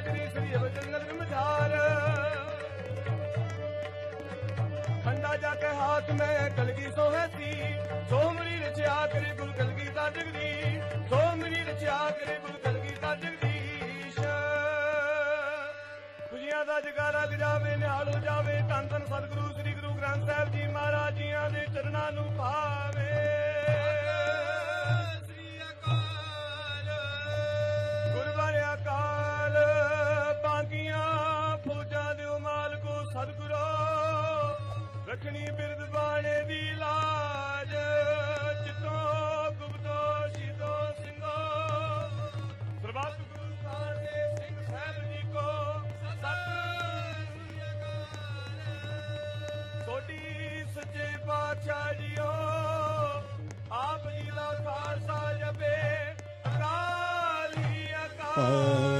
ਕਰੀ ਸ੍ਰੀ ਬਚਨ ਨਰਕ ਮਝਾਰ ਖੰਡਾ ਜਾ ਕੇ ਹਾਥ ਮੈਂ ਕਲਗੀ ਸੋਹੈ ਸੀ ਸੋ ਮਰੀ ਰਚਿਆ ਕਰੇ ਗੁਰ ਕਲਗੀ ਦਾ ਜਗਦੀ ਸੋ ਮਰੀ ਰਚਿਆ ਕਰੇ ਗੁਰ ਕਲਗੀ ਦਾ ਜਗਦੀਸ਼ ਖੁਸ਼ੀਆਂ ਦਾ ਜਗਾਰਾ ਗਜਾਵੇ ਨਿਹਾਲ ਹੋ ਜਾਵੇ ਧੰਨ ਧੰਨ ਸਤਿਗੁਰੂ ਸ੍ਰੀ ਗੁਰੂ ਗ੍ਰੰਥ ਸਾਹਿਬ ਜੀ ਮਹਾਰਾਜ ਜੀਆਂ ਦੇ ਚਰਨਾਂ ਨੂੰ ਭਾਵੇ ਸ੍ਰੀ ਅਕਾਲ ਗੁਰਬਾਣੀ ਅਕਾਲ ਬਾਕੀਆਂ ਫੌਜਾਂ ਦਿਓ ਮਾਲਕੋ ਸਤਿਗੁਰੋ ਰੱਖਣੀ ਬਿਰਦ ਬਾਣੇ ਦੀ ਲਾਜ ਚਿਤੋ ਗੁਪਤੋ ਸ਼ੀਦੋ ਸਿੰਘੋ ਸਰਬੱਤ ਗੁਰੂ ਸਾਹਿਬ ਸਿੰਘ ਸਾਹਿਬ ਜੀ ਕੋ ਸਤਿ ਸ੍ਰੀ ਅਕਾਲ ਸੋਢੀ ਸੱਚੇ ਪਾਤਸ਼ਾਹ ਜੀਓ ਆਪ ਜੀ ਦਾ ਖਾਲਸਾ ਜਪੇ ਅਕਾਲ ਹੀ ਅਕਾਲ